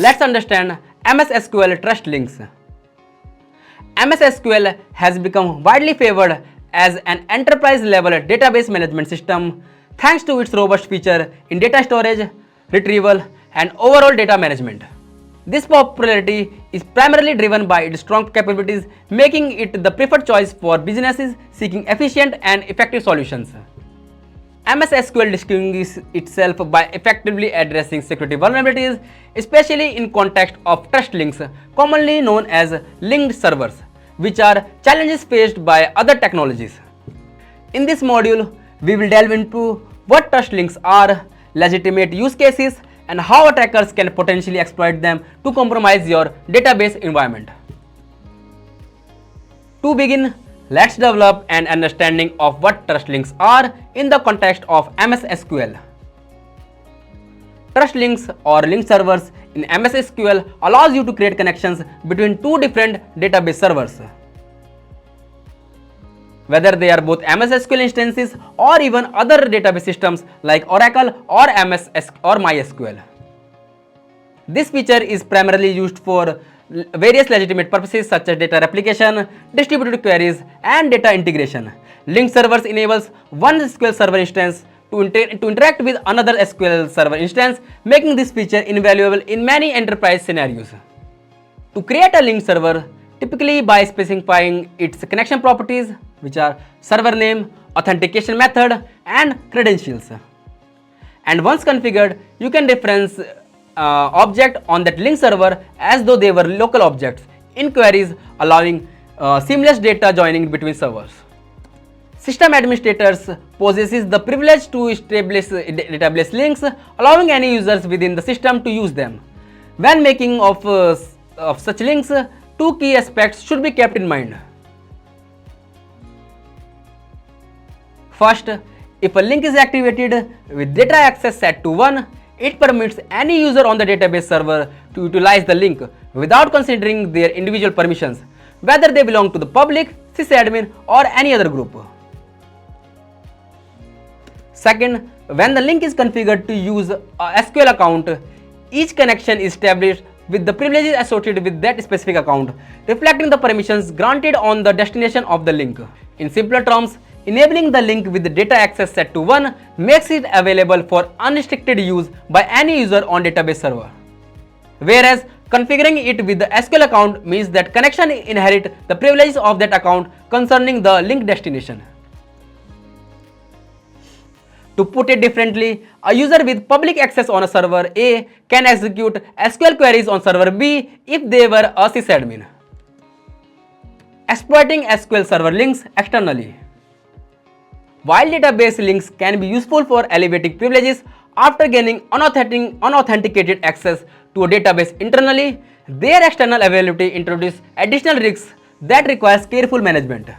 Let's understand MSSQL Trust Links. MSSQL has become widely favored as an enterprise-level database management system thanks to its robust feature in data storage, retrieval, and overall data management. This popularity is primarily driven by its strong capabilities, making it the preferred choice for businesses seeking efficient and effective solutions. MSSQL distinguishes itself by effectively addressing security vulnerabilities, especially in context of trust links, commonly known as linked servers, which are challenges faced by other technologies. In this module, we will delve into what trust links are, legitimate use cases, and how attackers can potentially exploit them to compromise your database environment. To begin, let's develop an understanding of what trust links are in the context of MSSQL. Trust links or linked servers in MSSQL allows you to create connections between two different database servers, whether they are both MSSQL instances or even other database systems like Oracle or MySQL. This feature is primarily used for various legitimate purposes such as data replication, distributed queries, and data integration. Linked servers enables one SQL server instance to interact with another SQL server instance, making this feature invaluable in many enterprise scenarios. To create a linked server, typically by specifying its connection properties, which are server name, authentication method, and credentials. And once configured, you can reference object on that linked server as though they were local objects in queries, allowing seamless data joining between servers. System administrators possesses the privilege to establish database links, allowing any users within the system to use them. When making of such links, two key aspects should be kept in mind. First, if a link is activated with data access set to 1, it permits any user on the database server to utilize the link without considering their individual permissions, whether they belong to the public, sysadmin, or any other group. Second, when the link is configured to use a SQL account, each connection is established with the privileges associated with that specific account, reflecting the permissions granted on the destination of the link. In simpler terms, enabling the link with the data access set to 1 makes it available for unrestricted use by any user on database server. Whereas configuring it with the SQL account means that connection inherits the privileges of that account concerning the link destination. To put it differently, a user with public access on a server A can execute SQL queries on server B if they were a sysadmin. Exploiting SQL server links externally. While database links can be useful for elevating privileges after gaining unauthenticated access to a database internally, their external availability introduces additional risks that requires careful management.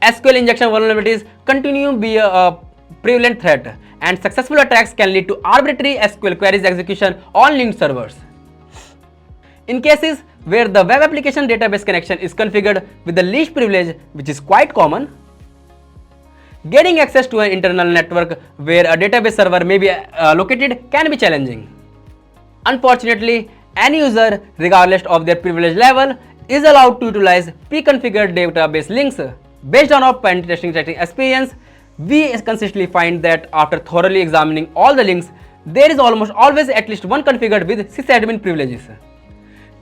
SQL injection vulnerabilities continue to be a prevalent threat, and successful attacks can lead to arbitrary SQL queries execution on linked servers. In cases where the web application database connection is configured with the least privilege, which is quite common, gaining access to an internal network where a database server may be located can be challenging. Unfortunately, any user, regardless of their privilege level, is allowed to utilize pre-configured database links. Based on our pentesting experience, we consistently find that after thoroughly examining all the links, there is almost always at least one configured with sysadmin privileges.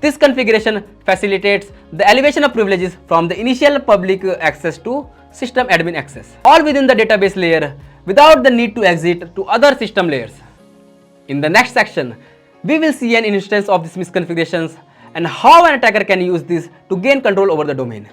This configuration facilitates the elevation of privileges from the initial public access to system admin access, all within the database layer without the need to exit to other system layers. In the next section, we will see an instance of these misconfigurations and how an attacker can use this to gain control over the domain.